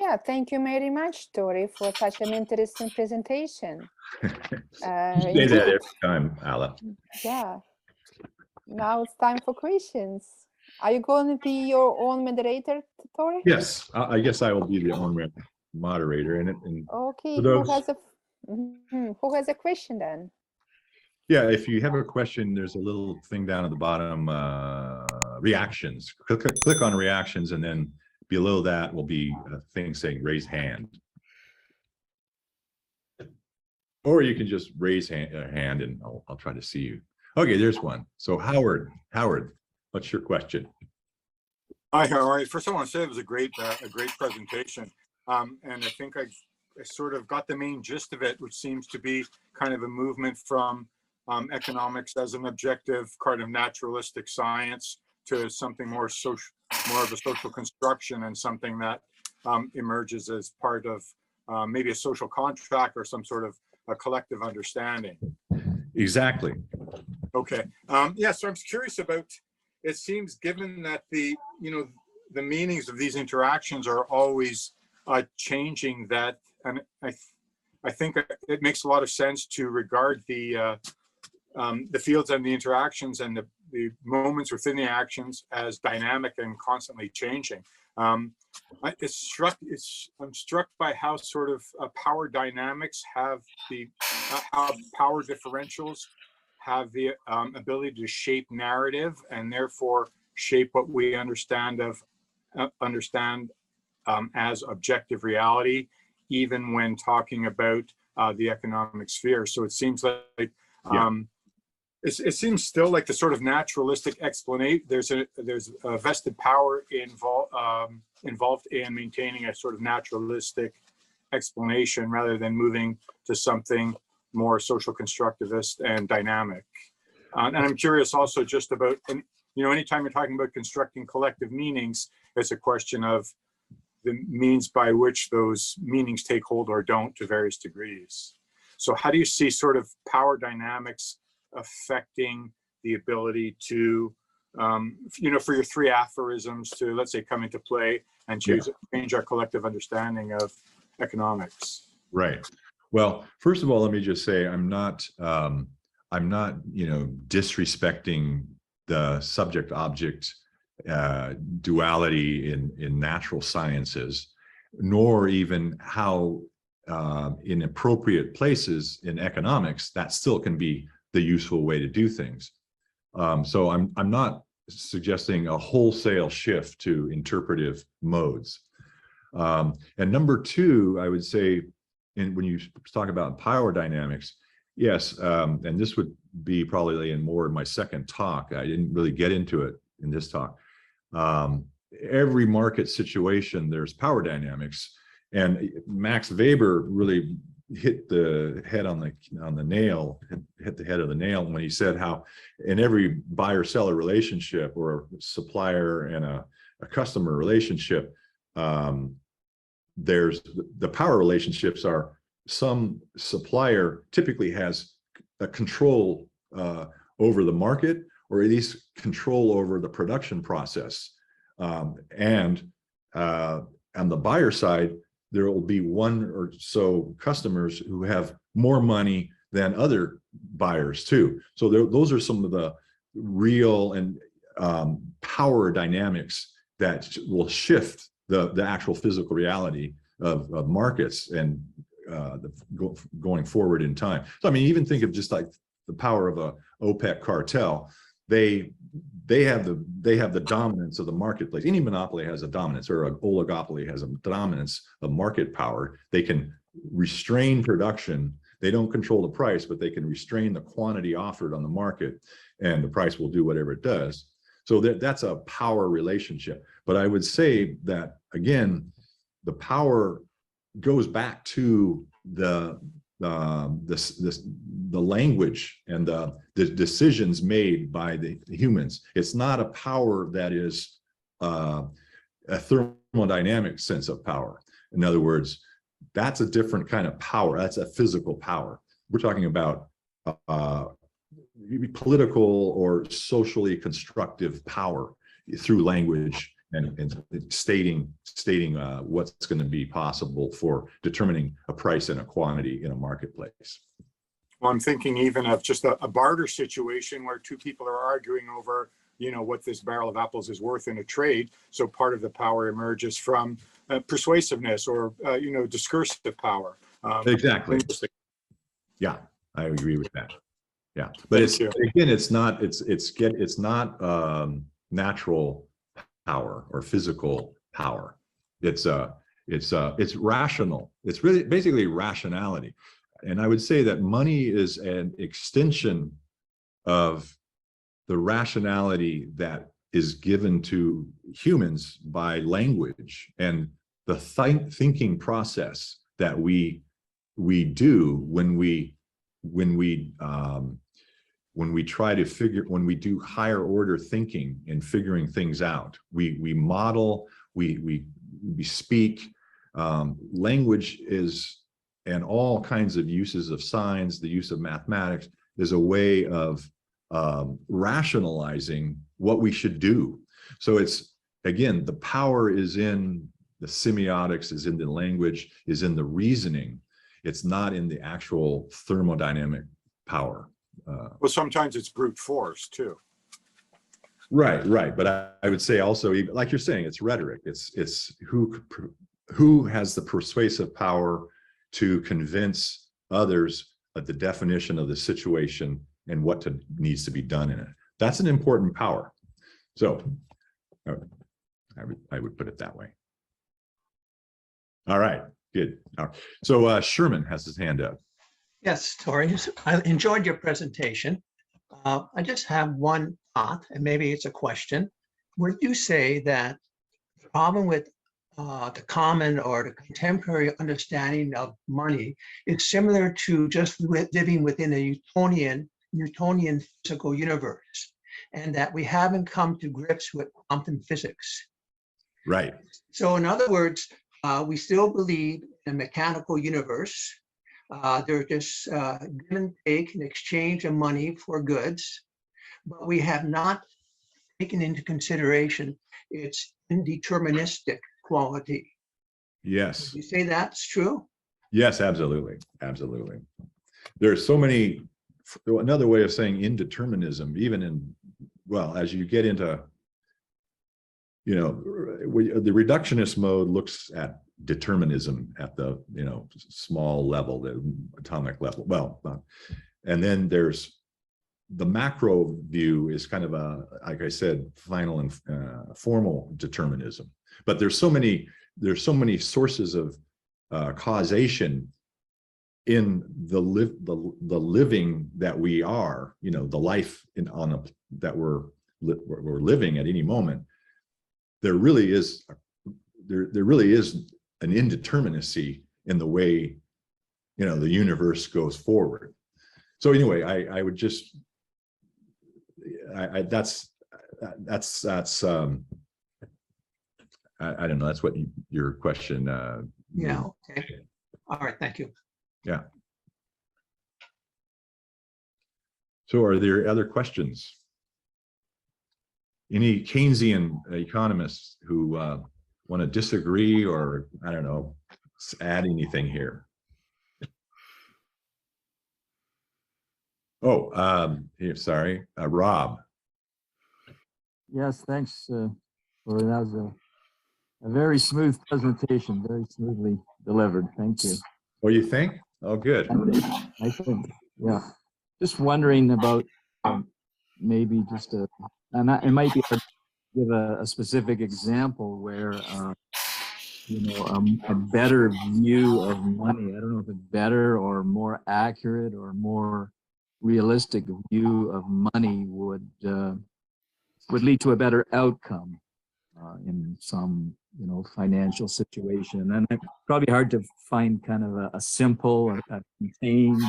Yeah, thank you very much, Torrey, for such an interesting presentation. You say that every time, Ala. Yeah. Now it's time for questions. Are you going to be your own moderator, Torrey? Yes, I guess I will be the own moderator. And Okay, who has a question then? Yeah, if you have a question, there's a little thing down at the bottom, reactions. Click on reactions, and then below that will be a thing saying raise hand. Or you can just raise hand and I'll try to see you. Okay, there's one. So Howard, what's your question? Hi, how are you? First, I want to say it was a great presentation. And I think I sort of got the main gist of it, which seems to be kind of a movement from economics as an objective kind of naturalistic science to something more of a social construction, and something that emerges as part of maybe a social contract or some sort of a collective understanding. Exactly. Okay. Yeah, so I'm curious about, it seems, given that the meanings of these interactions are always changing, that, and I think it makes a lot of sense to regard the fields and the interactions and the moments within the actions as dynamic and constantly changing. I'm struck by how sort of power dynamics have how power differentials have the ability to shape narrative, and therefore shape what we understand as objective reality, even when talking about the economic sphere. So it seems like it seems still like the sort of naturalistic explanation. There's a vested power involved in maintaining a sort of naturalistic explanation rather than moving to something more social constructivist and dynamic. And I'm curious also just about, anytime you're talking about constructing collective meanings, it's a question of the means by which those meanings take hold or don't to various degrees. So how do you see sort of power dynamics affecting the ability to, for your three aphorisms to, let's say, come into play and change our collective understanding of economics? Right. Well, first of all, let me just say I'm not disrespecting the subject-object duality in natural sciences, nor even how in appropriate places in economics that still can be the useful way to do things. So I'm not suggesting a wholesale shift to interpretive modes. And number two, I would say, when you talk about power dynamics, yes, and this would be probably more in my second talk. I didn't really get into it in this talk. Every market situation, there's power dynamics, and Max Weber really hit the head on the nail, hit the head of the nail when he said how in every buyer-seller relationship, or a supplier and a customer relationship, there's the power relationships are some supplier typically has a control over the market, or at least control over the production process. And on the buyer side, there will be one or so customers who have more money than other buyers too. So those are some of the real and power dynamics that will shift the actual physical reality of markets and going forward in time. So I mean, even think of just like the power of a OPEC cartel. They have the dominance of the marketplace. Any monopoly has a dominance, or an oligopoly has a dominance of market power. They can restrain production. They don't control the price, but they can restrain the quantity offered on the market, and the price will do whatever it does. So that's a power relationship. But I would say that, again, the power goes back to the language and the decisions made by the humans. It's not a power that is a thermodynamic sense of power. In other words, that's a different kind of power. That's a physical power. We're talking about political or socially constructive power through language and stating what's going to be possible for determining a price and a quantity in a marketplace. Well, I'm thinking even of just a barter situation where two people are arguing over, what this barrel of apples is worth in a trade. So part of the power emerges from persuasiveness or, discursive power. Exactly. Yeah, I agree with that. Yeah, but it's not natural power or physical power. It's rational. It's really basically rationality. And I would say that money is an extension of the rationality that is given to humans by language and the thinking process that we do when we try to figure, when we do higher order thinking and figuring things out. We model, we speak. Language is, and all kinds of uses of signs, the use of mathematics is a way of rationalizing what we should do. So it's, again, the power is in the semiotics, is in the language, is in the reasoning. It's not in the actual thermodynamic power. Well, sometimes it's brute force too. Right. But I would say also, like you're saying, it's rhetoric. It's who has the persuasive power to convince others of the definition of the situation and what needs to be done in it. That's an important power. So I would put it that way. All right, good. So Sherman has his hand up. Yes, Torrey, I enjoyed your presentation. I just have one thought, and maybe it's a question. Would you say that the problem with the common or the contemporary understanding of money is similar to just living within a Newtonian physical universe, and that we haven't come to grips with quantum physics? Right. So in other words, we still believe in a mechanical universe. They're just give and take in exchange of money for goods, but we have not taken into consideration its indeterministic quality. Yes. Would you say that's true? Yes, absolutely. Absolutely. There's so many, another way of saying indeterminism, even in, well, as you get into, the reductionist mode looks at determinism at the, small level, the atomic level. Well, and then there's the macro view is kind of a, like I said, final and formal determinism. But there's so many sources of causation in the living that we are, the life that we're living at any moment. There really is an indeterminacy in the way, the universe goes forward. So anyway, I would just, that's I don't know. That's what your question. Yeah. Okay. All right. Thank you. Yeah. So are there other questions? Any Keynesian economists who want to disagree or, I don't know, add anything here? Oh, here, sorry, Rob. Yes, thanks. That was a very smooth presentation, very smoothly delivered. Thank you. Oh, you think? Oh, good. I think, yeah. Just wondering about maybe just it might be hard to give a specific example where a better view of money. I don't know if it's better or more accurate or more realistic view of money would lead to a better outcome in some financial situation. And it's probably hard to find kind of a simple, a contained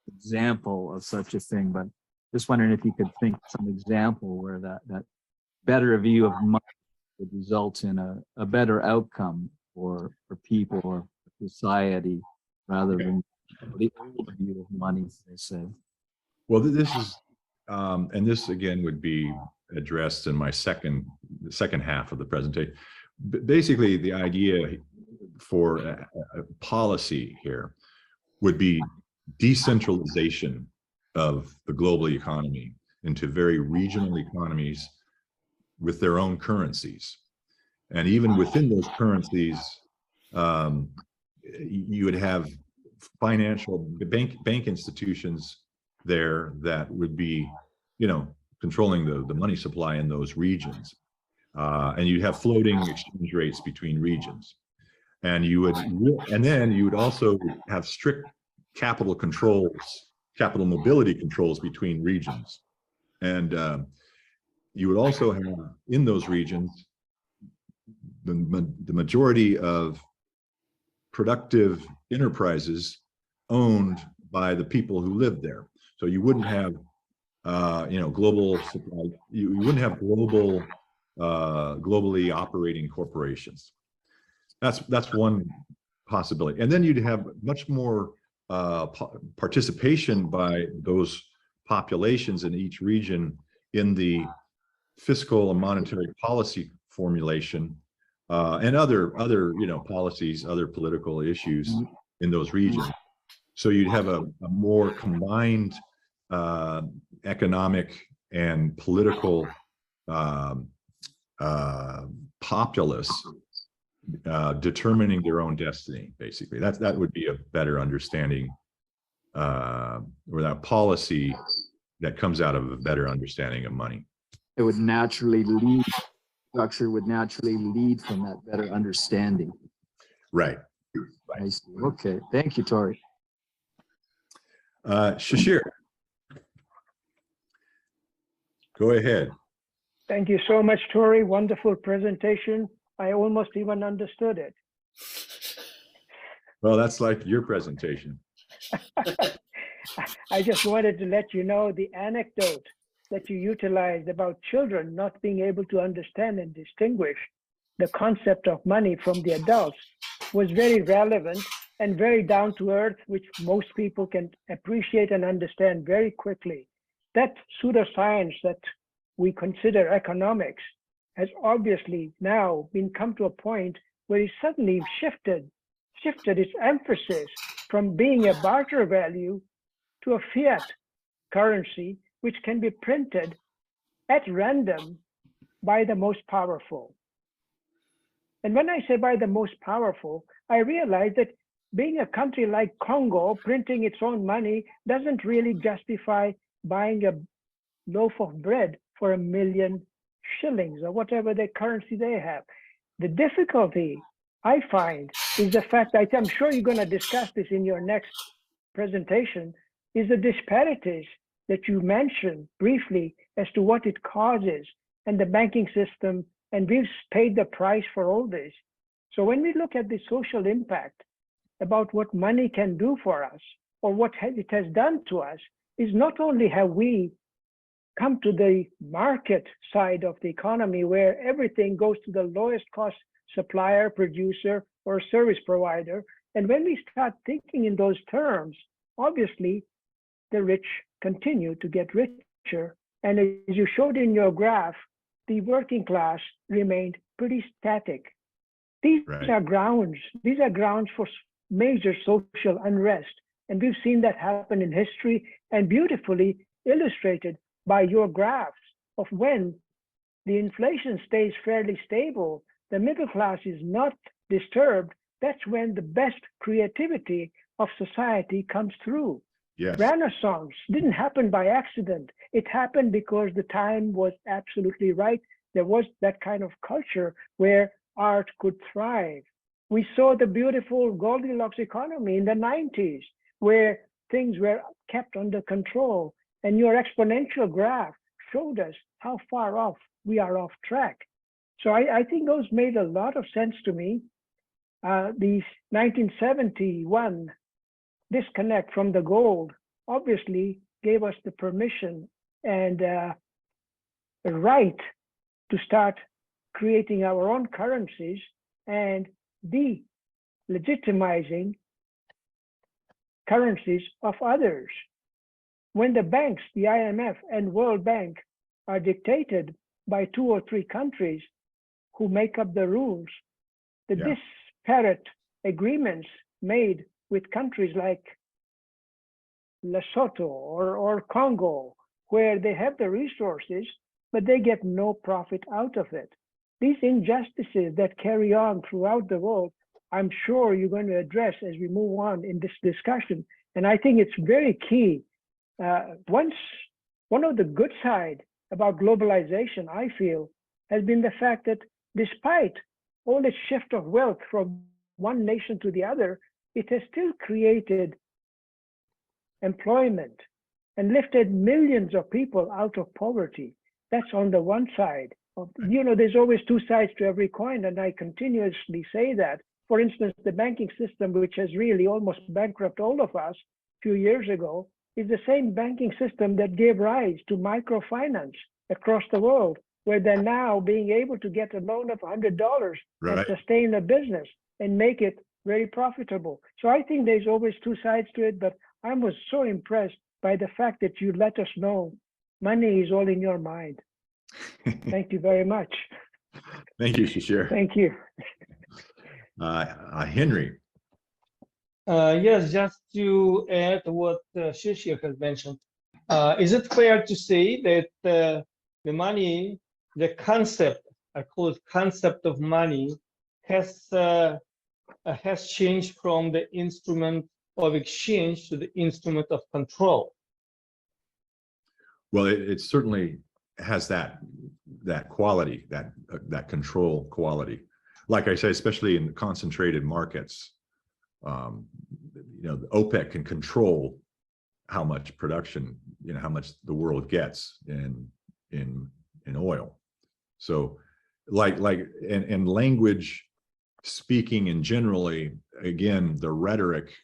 example of such a thing, but just wondering if you could think some example where that better view of money would result in a better outcome for people or society rather than the old view of money, they say. Well, this is, and this again would be addressed in my second half of the presentation. Basically, the idea for a policy here would be decentralization of the global economy into very regional economies with their own currencies. And even within those currencies, you would have financial bank institutions there that would be, controlling the money supply in those regions. And you'd have floating exchange rates between regions. And then you would also have strict capital mobility controls between regions. And you would also have in those regions the majority of productive enterprises owned by the people who live there. So you wouldn't have global supply. You wouldn't have globally operating corporations. That's one possibility. And then you'd have much more participation by those populations in each region in the fiscal and monetary policy formulation and other policies, other political issues in those regions. So you'd have a more combined economic and political populace determining their own destiny. Basically, that would be a better understanding, or that policy that comes out of a better understanding of money. It would naturally lead. Structure would naturally lead from that better understanding. Right. I see. Okay. Thank you, Torrey. Shashir, go ahead. Thank you so much, Torrey. Wonderful presentation. I almost even understood it. Well, that's like your presentation. I just wanted to let you know the anecdote that you utilized about children not being able to understand and distinguish the concept of money from the adults was very relevant and very down to earth, which most people can appreciate and understand very quickly. That pseudoscience that we consider economics has obviously now come to a point where it suddenly shifted its emphasis from being a barter value to a fiat currency, which can be printed at random by the most powerful. And when I say by the most powerful, I realize that being a country like Congo printing its own money doesn't really justify buying a loaf of bread for 1 million shillings or whatever the currency they have. The difficulty I find is the fact that I'm sure you're going to discuss this in your next presentation, is the disparities that you mentioned briefly as to what it causes and the banking system, and we've paid the price for all this. So when we look at the social impact about what money can do for us or what it has done to us, is not only have we come to the market side of the economy where everything goes to the lowest cost supplier, producer, or service provider. And when we start thinking in those terms, obviously the rich continue to get richer. And as you showed in your graph, the working class remained pretty static. These are grounds for major social unrest. And we've seen that happen in history and beautifully illustrated by your graphs of when the inflation stays fairly stable, the middle class is not disturbed. That's when the best creativity of society comes through. Yes. Renaissance didn't happen by accident. It happened because the time was absolutely right. There was that kind of culture where art could thrive. We saw the beautiful Goldilocks economy in the 90s, where things were kept under control. And your exponential graph showed us how far off we are off track. So I think those made a lot of sense to me. The 1971 disconnect from the gold obviously gave us the permission and the right to start creating our own currencies and delegitimizing currencies of others. When the banks, the IMF and World Bank, are dictated by 2 or 3 countries who make up the rules. The Yeah. disparate agreements made with countries like Lesotho or Congo, where they have the resources, but they get no profit out of it. These injustices that carry on throughout the world, I'm sure you're going to address as we move on in this discussion. And I think it's very key. One of the good side about globalization, I feel, has been the fact that despite all the shift of wealth from one nation to the other, it has still created employment and lifted millions of people out of poverty. That's on the one side. There's always 2 sides to every coin, and I continuously say that. For instance, the banking system, which has really almost bankrupted all of us a few years ago, is the same banking system that gave rise to microfinance across the world, where they're now being able to get a loan of $100 and Right. sustain a business and make it very profitable. So I think there's always 2 sides to it, but I was so impressed by the fact that you let us know money is all in your mind. Thank you very much. Thank you, Shishir. Thank you. Henry. Yes, just to add what Shishir has mentioned, is it fair to say that the money, the concept, I call it concept of money, has changed from the instrument of exchange to the instrument of control? Well, it certainly has that quality, that control quality. Like I say, especially in concentrated markets, the OPEC can control how much production, how much the world gets in oil. So, and language speaking, and generally, again, the rhetoric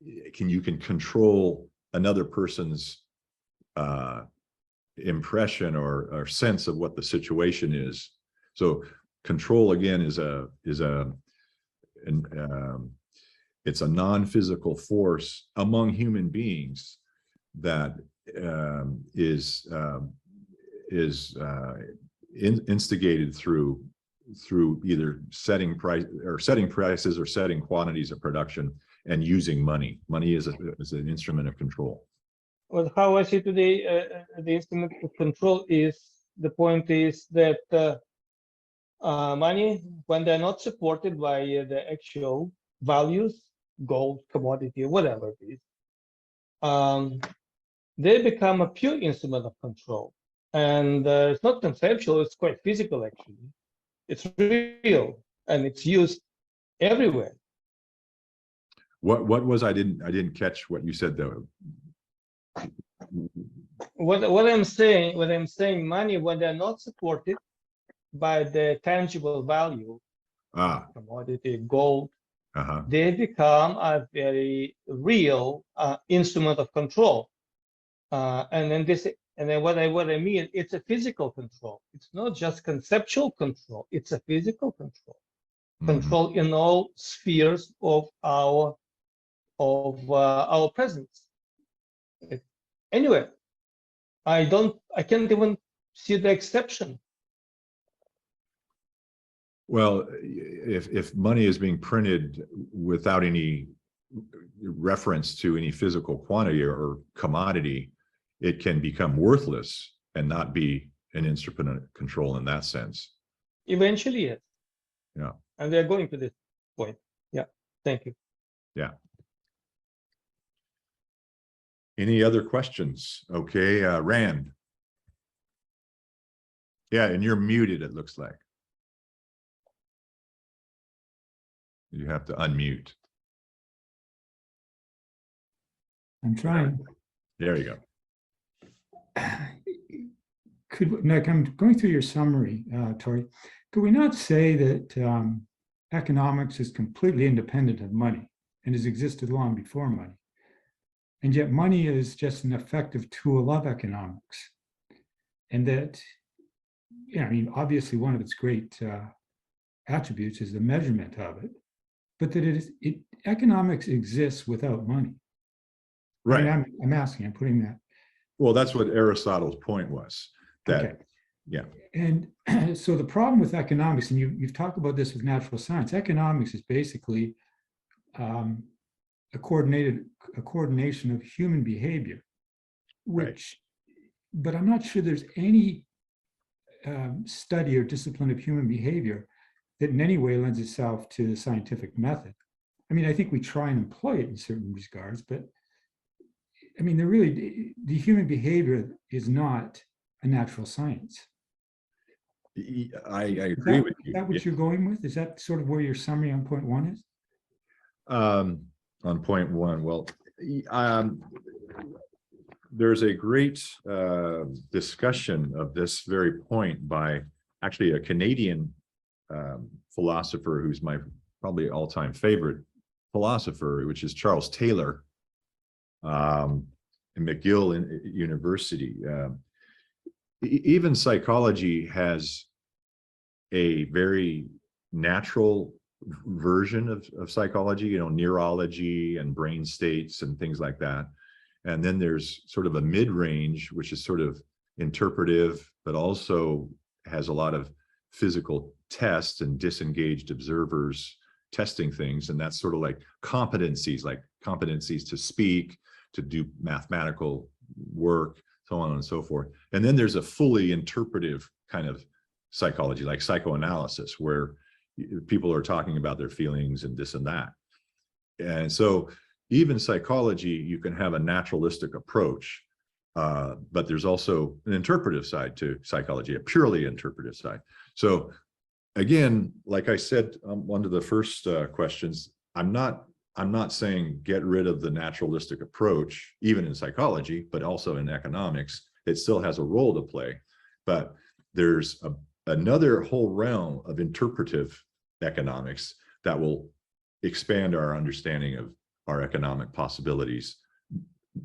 you can control another person's impression or sense of what the situation is. So control, again, it's a non-physical force among human beings that is instigated through either setting prices or setting quantities of production and using money. Money is an instrument of control. Well, how I see today, the instrument of control is, the point is that money, when they're not supported by the actual values, gold, commodity, whatever it is, they become a pure instrument of control. And it's not conceptual, it's quite physical, actually. It's real, and it's used everywhere. What was, I didn't catch what you said, though. What I'm saying, money, when they're not supported by the tangible value, commodity, gold, they become a very real instrument of control. And then what I mean, it's a physical control. It's not just conceptual control. It's a physical control. Control in all spheres of our presence. Anyway, I can't even see the exception. Well, if money is being printed without any reference to any physical quantity or commodity, it can become worthless and not be an instrument of control in that sense. Eventually, yes. Yeah. And they're going to this point. Yeah. Thank you. Yeah. Any other questions? Okay, Rand. Yeah, and you're muted, it looks like. You have to unmute. I'm trying. There you go. Nick, I'm going through your summary, Torrey. Could we not say that economics is completely independent of money and has existed long before money? And yet money is just an effective tool of economics. And that, obviously one of its great attributes is the measurement of it, but that economics exists without money. Right. I'm asking, I'm putting that. Well, that's what Aristotle's point was. That, Okay. yeah. And so the problem with economics, and you've talked about this with natural science, economics is basically a coordination of human behavior, which, but I'm not sure there's any study or discipline of human behavior that in any way lends itself to the scientific method. I mean, I think we try and employ it in certain regards, but I mean, the human behavior is not a natural science. I agree with you. Is that what you're going with? Is that sort of where your summary on point one is? On point one, well, there's a great discussion of this very point by actually a Canadian philosopher who's my probably all-time favorite philosopher, which is Charles Taylor, in McGill University. Even psychology has a very natural version of psychology, you know, neurology and brain states and things like that. And then there's sort of a mid-range, which is sort of interpretive, but also has a lot of physical tests and disengaged observers testing things. And that's sort of like competencies to speak, to do mathematical work, so on and so forth. And then there's a fully interpretive kind of psychology, like psychoanalysis, where people are talking about their feelings and this and that. And so even psychology, you can have a naturalistic approach, but there's also an interpretive side to psychology, a purely interpretive side. So again, like I said, one of the first questions, I'm not saying get rid of the naturalistic approach, even in psychology, but also in economics. It still has a role to play, but there's another whole realm of interpretive economics that will expand our understanding of our economic possibilities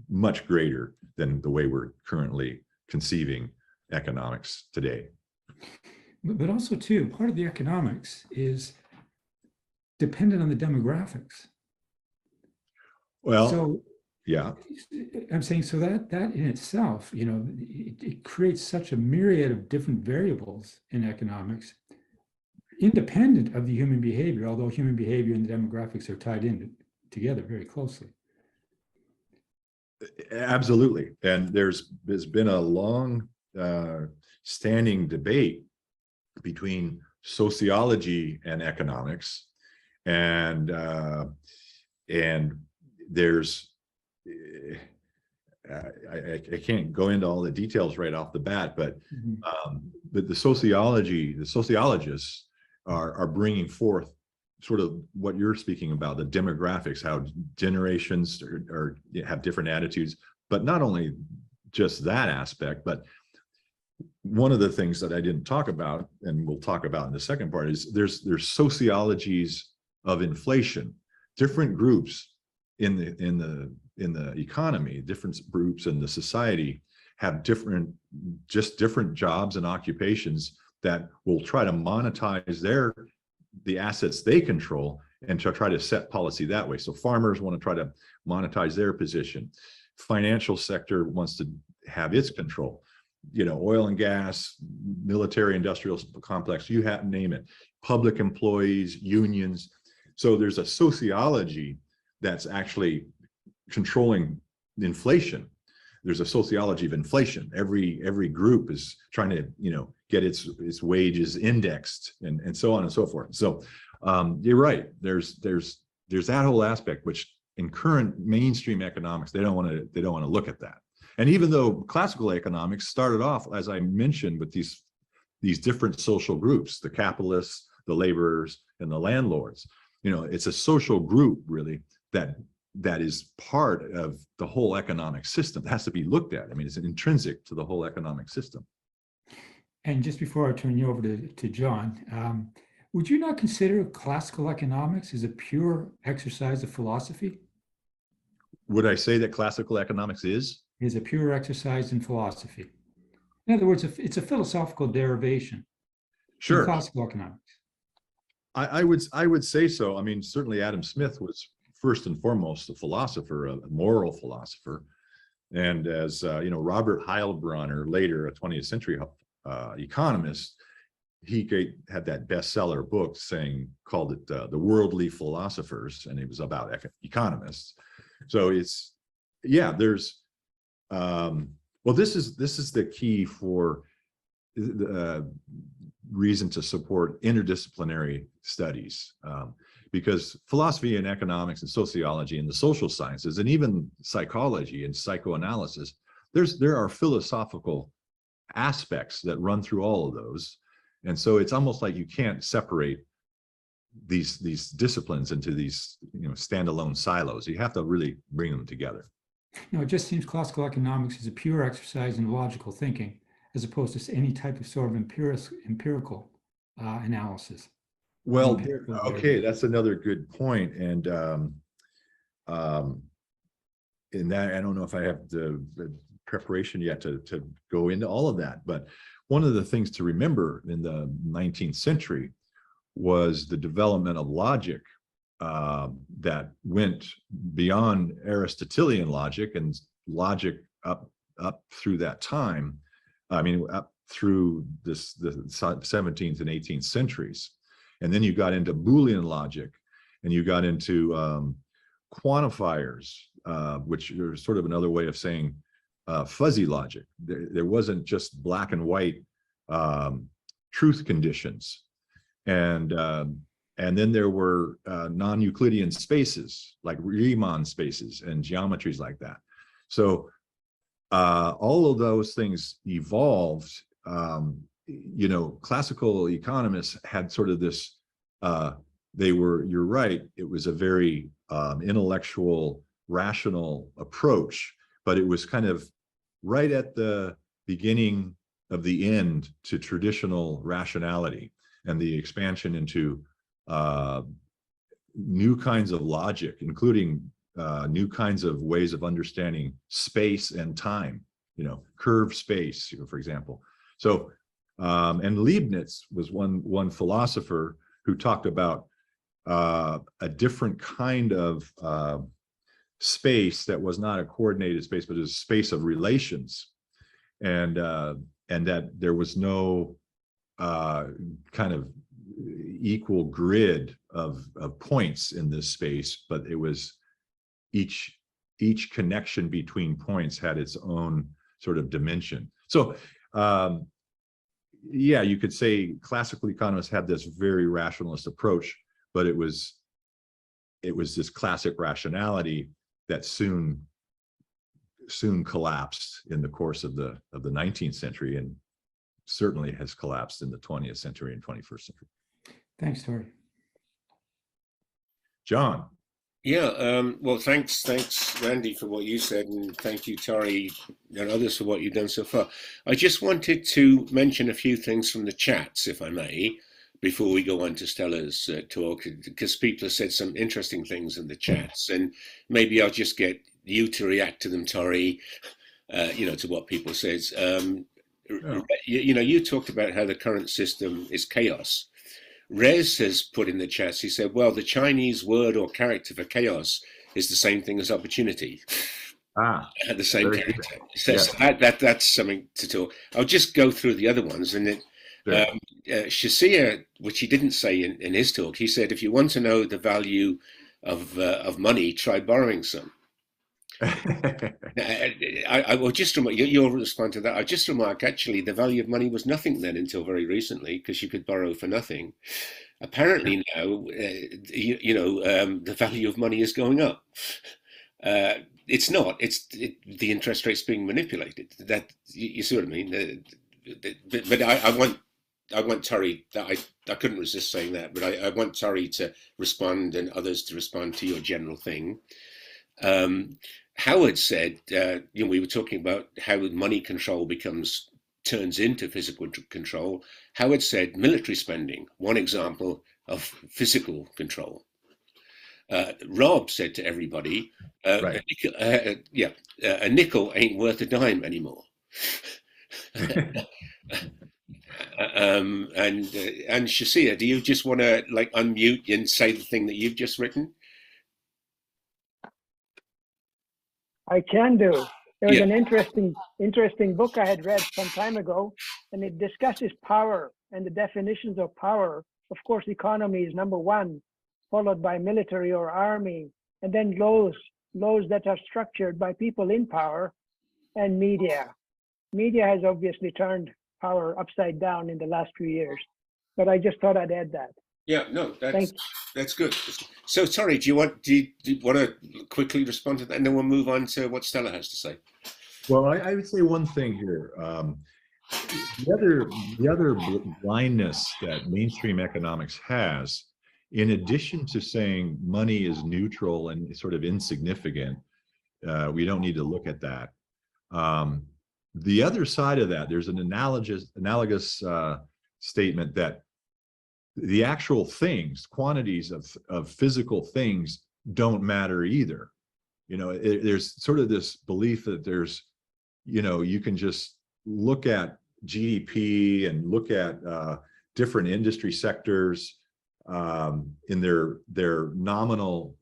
much greater than the way we're currently conceiving economics today. But also too, part of the economics is dependent on the demographics. Well, so yeah, I'm saying, so that in itself, you know, it creates such a myriad of different variables in economics, independent of the human behavior, although human behavior and the demographics are tied in together very closely. Absolutely. And there's been a long standing debate between sociology and economics, and there's I can't go into all the details right off the bat, but the sociologists are bringing forth sort of what you're speaking about, the demographics, how generations have different attitudes, but not only just that aspect, but one of the things that I didn't talk about, and we'll talk about in the second part, is there's sociologies of inflation. Different groups in the economy, different groups in the society have different jobs and occupations that will try to monetize the assets they control and to try to set policy that way. So farmers want to try to monetize their position. Financial sector wants to have its control. You know, oil and gas, military industrial complex, you have, name it, public employees, unions. So there's a sociology that's actually controlling inflation. There's a sociology of inflation. Every group is trying to, you know, get its wages indexed and so on and so forth. So you're right. There's that whole aspect, which in current mainstream economics, they don't want to look at that. And even though classical economics started off, as I mentioned, with these different social groups, the capitalists, the laborers, and the landlords, you know, it's a social group really that is part of the whole economic system. It has to be looked at. I mean, it's intrinsic to the whole economic system. And just before I turn you over to John, would you not consider classical economics as a pure exercise of philosophy? Would I say that classical economics is a pure exercise in philosophy? In other words, it's a philosophical derivation. Sure. In classical economics. I would say so. I mean, certainly Adam Smith was first and foremost a philosopher, a moral philosopher. And as Robert Heilbronner, later a 20th century economist, he had that bestseller book called it The Worldly Philosophers, and it was about economists. So it's, there's, well, this is the key for the reason to support interdisciplinary studies, because philosophy and economics and sociology and the social sciences and even psychology and psychoanalysis, there are philosophical aspects that run through all of those. And so it's almost like you can't separate these disciplines into these standalone silos. You have to really bring them together. No, it just seems classical economics is a pure exercise in logical thinking, as opposed to any type of sort of empirical analysis. Well, okay, that's another good point. And in that, I don't know if I have the preparation yet to go into all of that, but one of the things to remember in the 19th century was the development of logic that went beyond Aristotelian logic and logic up through that time. I mean, up through the 17th and 18th centuries. And then you got into Boolean logic, and you got into quantifiers, which are sort of another way of saying fuzzy logic. There wasn't just black and white truth conditions. And then there were non-Euclidean spaces, like Riemann spaces and geometries like that. So all of those things evolved. Classical economists had sort of this, you're right, it was a very intellectual, rational approach, but it was kind of right at the beginning of the end to traditional rationality and the expansion into new kinds of logic, including new kinds of ways of understanding space and time, curved space, for example. So, and Leibniz was one philosopher who talked about a different kind of space that was not a coordinated space, but a space of relations, and that there was no kind of equal grid of points in this space, but it was each connection between points had its own sort of dimension. So you could say classical economists had this very rationalist approach, but it was this classic rationality that soon collapsed in the course of the 19th century, and certainly has collapsed in the 20th century and 21st century. Thanks, Torrey. John. Yeah, well, thanks, Randy, for what you said, and thank you, Torrey, and others for what you've done so far. I just wanted to mention a few things from the chats, if I may, before we go on to Stella's talk, because people have said some interesting things in the chats, and maybe I'll just get you to react to them, Torrey, to what people says. You talked about how the current system is chaos. Rez has put in the chats, he said, well, the Chinese word or character for chaos is the same thing as opportunity. The same character. So that's something to talk. I'll just go through the other ones. And Shasiya, which he didn't say in his talk, he said, if you want to know the value of money, try borrowing some. I will just remark, you'll respond to that. I just remark, actually, the value of money was nothing then until very recently, because you could borrow for nothing. Apparently now, the value of money is going up. It's not. The interest rate's being manipulated. That you see what I mean? But I want Torrey. I couldn't resist saying that. But I want Torrey to respond and others to respond to your general thing. Howard said, we were talking about how money control turns into physical control. Howard said military spending, one example of physical control. Rob said to everybody, a nickel ain't worth a dime anymore. And Shasiya, do you just want to unmute and say the thing that you've just written? I can do. There was Yeah. an interesting book I had read some time ago, and it discusses power and the definitions of power. Of course, economy is number one, followed by military or army, and then laws that are structured by people in power, and media. Media has obviously turned power upside down in the last few years, but I just thought I'd add that. Yeah, no, Thank you. that's good. So, sorry, do you want to quickly respond to that, and then we'll move on to what Stella has to say? Well, I would say one thing here. The other blindness that mainstream economics has, in addition to saying money is neutral and sort of insignificant, we don't need to look at that. The other side of that, there's an analogous statement that the actual things, quantities of physical things don't matter either. You know, there's sort of this belief that there's, you know, you can just look at GDP and look at different industry sectors in their nominal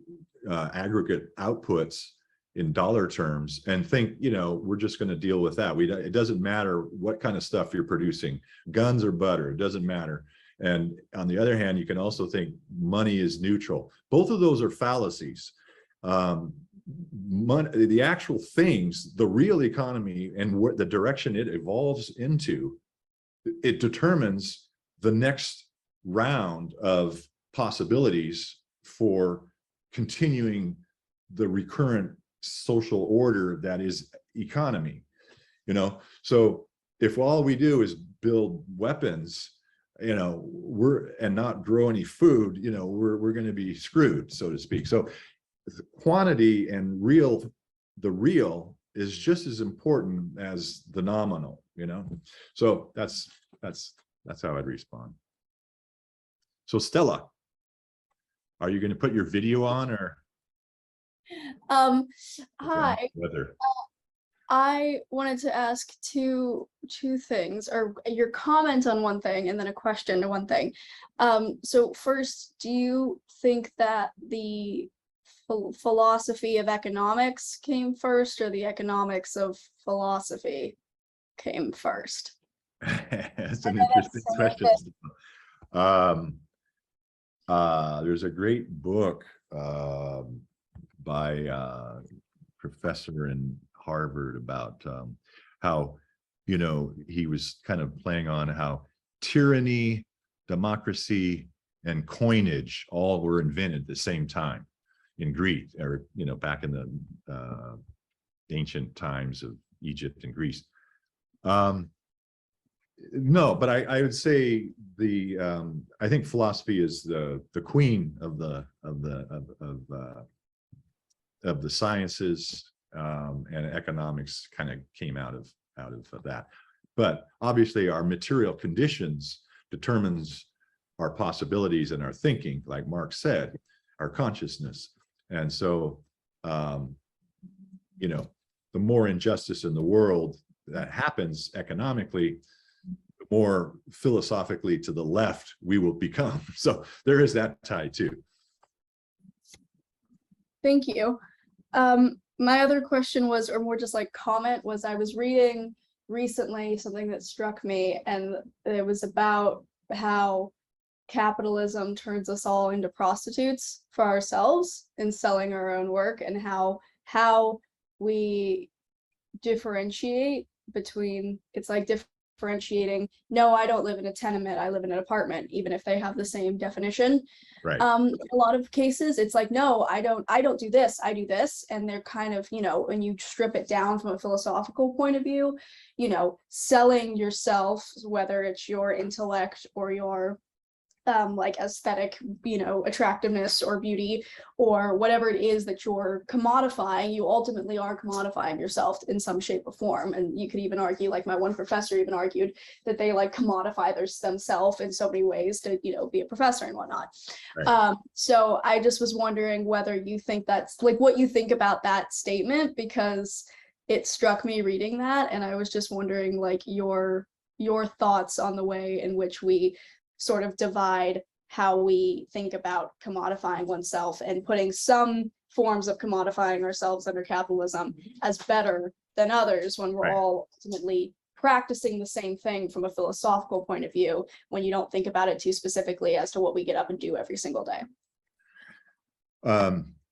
aggregate outputs in dollar terms and think, you know, we're just going to deal with that. It doesn't matter what kind of stuff you're producing, guns or butter, it doesn't matter. And on the other hand, you can also think money is neutral. Both of those are fallacies. The actual things, the real economy and the direction it evolves into, it determines the next round of possibilities for continuing the recurrent social order that is economy. You know, so if all we do is build weapons, you know, and not grow any food, you know, we're going to be screwed, so to speak. So the quantity and the real is just as important as the nominal, you know. So that's how I'd respond. So Stella, are you going to put your video on, or? Hi. I wanted to ask two things, or your comment on one thing and then a question to one thing. So first, do you think that the philosophy of economics came first, or the economics of philosophy came first? That's an interesting question. There's a great book by a professor in Harvard about how, you know, he was kind of playing on how tyranny, democracy, and coinage all were invented at the same time in Greece, or, you know, back in the ancient times of Egypt and Greece. No, but I would say I think philosophy is the queen of the sciences, and economics kind of came out of that. But obviously our material conditions determines our possibilities and our thinking, like Mark said, our consciousness. And so, you know, the more injustice in the world that happens economically, the more philosophically to the left we will become. So there is that tie too. Thank you. My other question was, or more just like comment, was I was reading recently something that struck me, and it was about how capitalism turns us all into prostitutes for ourselves in selling our own work, and how we differentiate between, it's like differentiating, no, I don't live in a tenement, I live in an apartment, even if they have the same definition. Right. In a lot of cases, it's like, no, I don't do this, I do this. And they're kind of, you know, when you strip it down from a philosophical point of view, you know, selling yourself, whether it's your intellect or your like aesthetic, you know, attractiveness or beauty or whatever it is that you're commodifying, you ultimately are commodifying yourself in some shape or form. And you could even argue, like my one professor even argued, that they like commodify themselves in so many ways to, you know, be a professor and whatnot. Right. So I just was wondering whether you think that's like what you think about that statement, because it struck me reading that, and I was just wondering like your thoughts on the way in which we sort of divide how we think about commodifying oneself and putting some forms of commodifying ourselves under capitalism as better than others when we're Right. all ultimately practicing the same thing from a philosophical point of view, when you don't think about it too specifically as to what we get up and do every single day.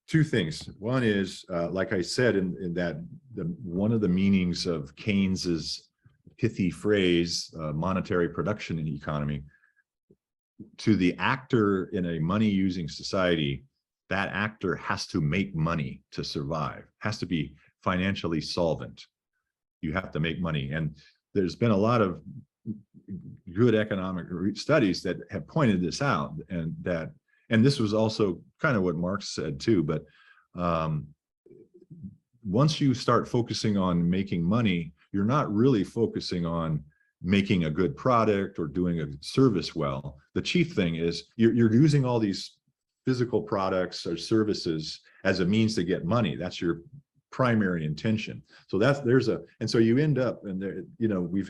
Two things. One is, like I said, in that one of the meanings of Keynes's pithy phrase, monetary production in the economy, to the actor in a money-using society, that actor has to make money to survive, has to be financially solvent. You have to make money. And there's been a lot of good economic studies that have pointed this out, and this was also kind of what Marx said too, but once you start focusing on making money, you're not really focusing on making a good product or doing a service well. The chief thing is you're using all these physical products or services as a means to get money. That's your primary intention. So and so you end up, and there, we've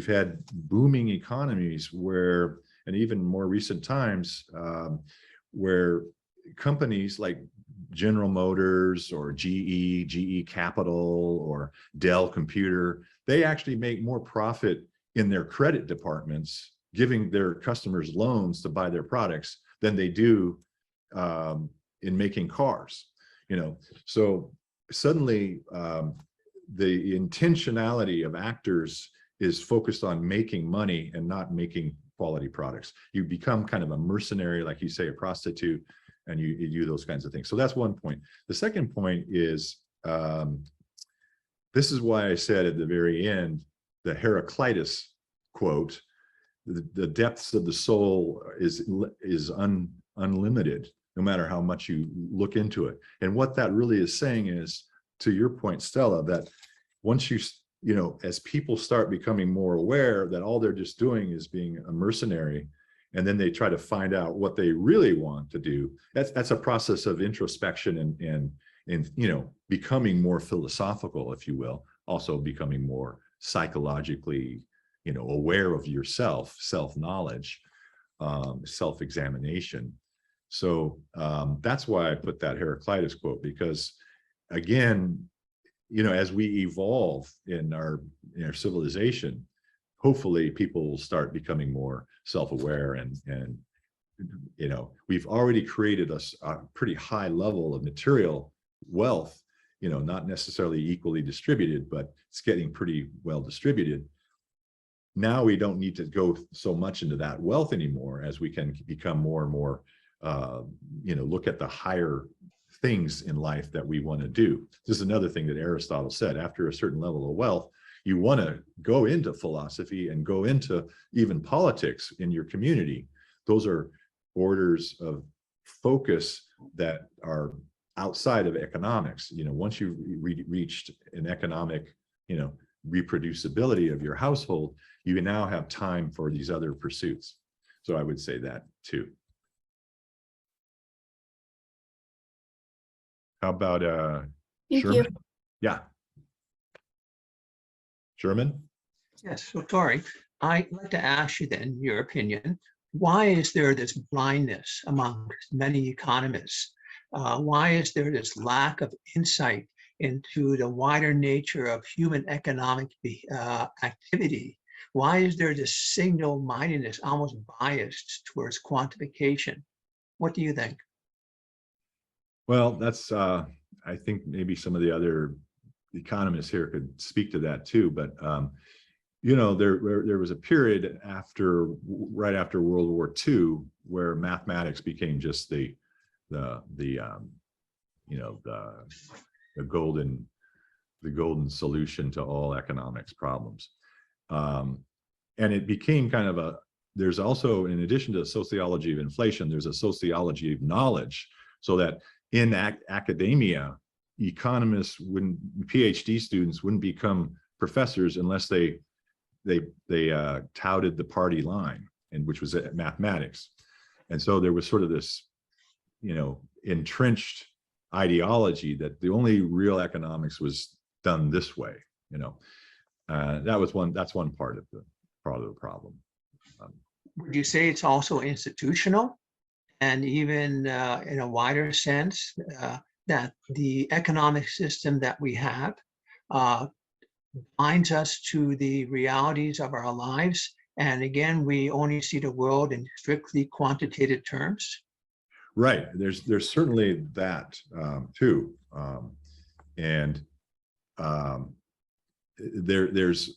had booming economies where, and even more recent times, where companies like General Motors or GE Capital or Dell Computer, they actually make more profit in their credit departments, giving their customers loans to buy their products, than they do in making cars. So suddenly the intentionality of actors is focused on making money and not making quality products. You become kind of a mercenary, like you say, a prostitute, and you do those kinds of things. So that's one point. The second point is, this is why I said at the very end, the Heraclitus quote, the depths of the soul is unlimited, no matter how much you look into it. And what that really is saying is, to your point, Stella, that once as people start becoming more aware that all they're just doing is being a mercenary, and then they try to find out what they really want to do, that's a process of introspection and becoming more philosophical, if you will, also becoming more psychologically aware of yourself, self-knowledge, self-examination. So that's why I put that Heraclitus quote, because again, as we evolve in our civilization, hopefully people will start becoming more self-aware, and we've already created a pretty high level of material wealth, not necessarily equally distributed, but it's getting pretty well distributed. Now we don't need to go so much into that wealth anymore, as we can become more and more, look at the higher things in life that we want to do. This is another thing that Aristotle said: after a certain level of wealth, you want to go into philosophy and go into even politics in your community. Those are orders of focus that are outside of economics. Once you've reached an economic, reproducibility of your household, you now have time for these other pursuits. So I would say that too. How about Thank Sherman? you. Yeah. Sherman? Yes, so Torrey, I'd like to ask you then, your opinion, why is there this blindness among many economists? Why is there this lack of insight into the wider nature of human economic activity? Why is there this single-mindedness, almost biased towards quantification? What do you think? Well, that's, I think maybe some of the other economists here could speak to that too, but there was a period right after World War II where mathematics became just the golden solution to all economics problems, and it became kind of there's also, in addition to sociology of inflation, there's a sociology of knowledge, so that in academia, economists PhD students wouldn't become professors unless they touted the party line, and which was mathematics. And so there was sort of this, entrenched ideology that the only real economics was done this way. That's one part of the problem. Would you say it's also institutional, and even in a wider sense, that the economic system that we have binds us to the realities of our lives. And again, we only see the world in strictly quantitative terms. Right. There's certainly that too. There's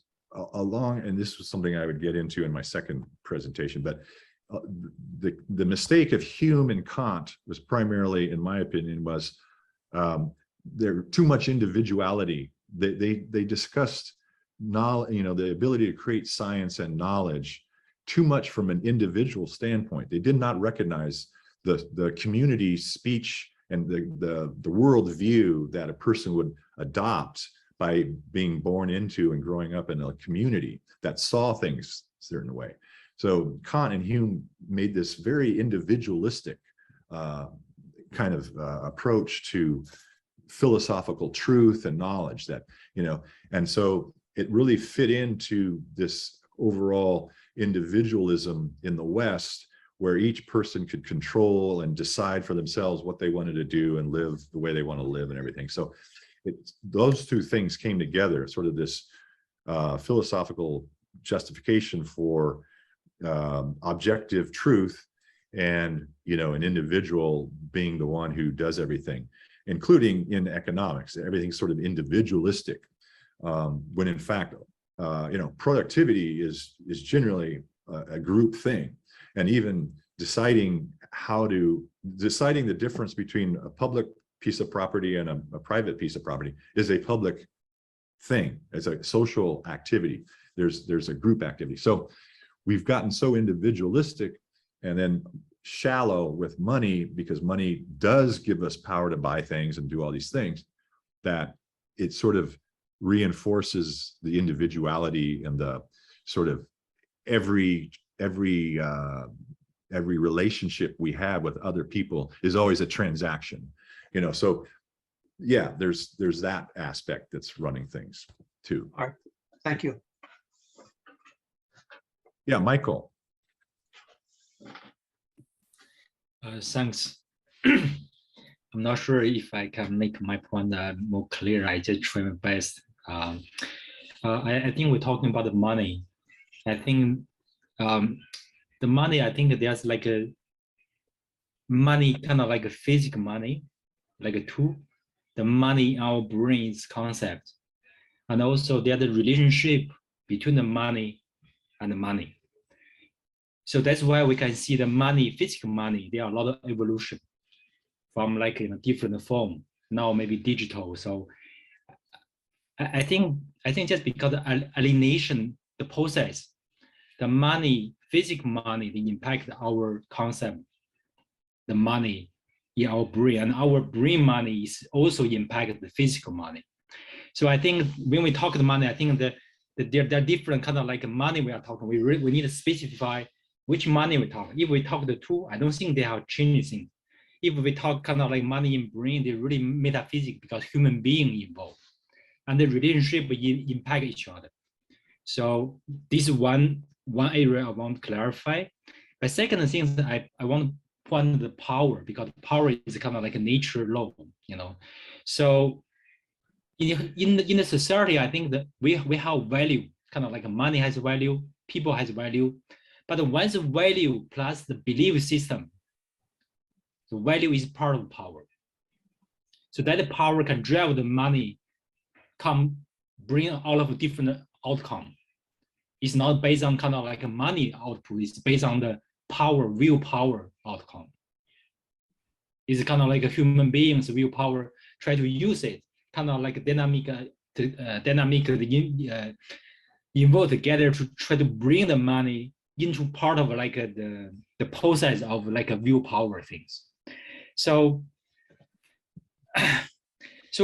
along, and this was something I would get into in my second presentation, but the mistake of Hume and Kant was primarily, in my opinion, was there too much individuality. They discussed knowledge, the ability to create science and knowledge too much from an individual standpoint. They did not recognize the community speech and the world view that a person would adopt by being born into and growing up in a community that saw things a certain way. So Kant and Hume made this very individualistic kind of approach to philosophical truth and knowledge that, and so it really fit into this overall individualism in the West, where each person could control and decide for themselves what they wanted to do and live the way they want to live and everything. So those two things came together, sort of this philosophical justification for objective truth and, an individual being the one who does everything, including in economics. Everything's sort of individualistic, when in fact, productivity is generally a group thing. And even deciding the difference between a public piece of property and a private piece of property is a public thing. It's a social activity. There's a group activity. So we've gotten so individualistic and then shallow with money, because money does give us power to buy things and do all these things, that it sort of reinforces the individuality and the sort of every relationship we have with other people is always a transaction, so yeah, there's that aspect that's running things too. All right, thank you. Yeah, Michael. Thanks. I'm not sure if I can make my point more clear. I just try my best. I think we're talking about the money. I think the money, I think there's like a money, kind of like a physical money, like a tool. The money in our brain is concept. And also there's a relationship between the money and the money. So that's why we can see the money, physical money, there are a lot of evolution from like in a different form, now maybe digital. So I think just because the alienation, the process, the money, physical money, they impact our concept, the money in our brain, and our brain money is also impact the physical money. So I think when we talk the money, I think that there are different kind of like money we are talking. We need to specify which money we talk. If we talk the two, I don't think they have changed things. If we talk kind of like money in brain, they really metaphysics because human being involved, and the relationship impact each other. So this is one area I want to clarify. The second thing that I want to point the power, because power is kind of like a nature law, So in the society, I think that we have value, kind of like money has value, people has value, but once the value plus the belief system, the value is part of power. So that the power can drive the money, bring all of different outcome. It's not based on kind of like a money output, it's based on the power, willpower outcome. It's kind of like a human being's willpower, try to use it, kind of like a dynamic involved together to try to bring the money into part of like the process of like a willpower things. So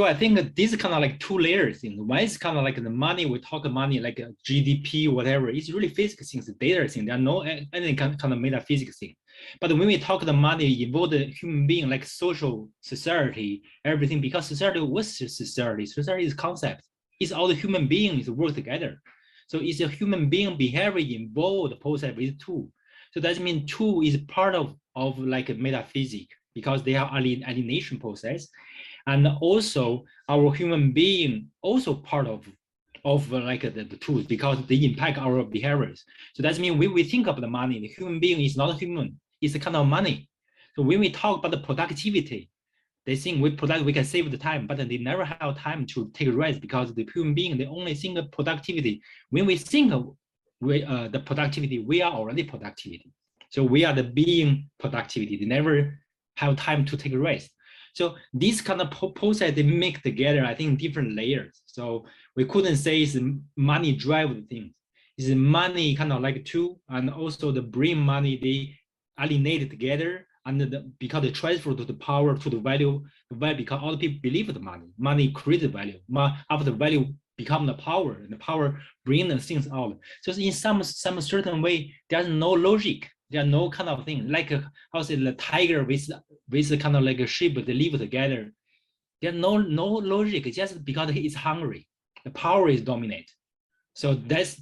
I think this is kind of like two layers thing. One is kind of like the money, we talk money like a GDP, whatever. It's really physical things, the data thing. There are no any kind of metaphysics thing. But when we talk the money involve the human being, like social society, everything, because society was society. Society is concept. It's all the human beings work together. So it's a human being behavior involved the process with two. So that means two is part of like a metaphysics, because they are alienation process. And also our human being also part of like the tools, because they impact our behaviors. So that means when we think of the money, the human being is not human, it's a kind of money. So when we talk about the productivity, they think we can save the time, but they never have time to take rest, because the human being, they only think of productivity. When we think of the productivity, we are already productivity. So we are the being productivity. They never have time to take rest. So these kind of process, they make together, I think, different layers. So we couldn't say it's money drive the things. It's money kind of like tool, and also the brain money, they alienate together, and because they transfer to the power, to the value, because all the people believe the money creates the value. After the value become the power, and the power bring the things out. So in some certain way, there's no logic. There are no kind of thing like how say the tiger with kind of like a sheep, they live together. There's no logic, just because it's hungry. The power is dominant. So that's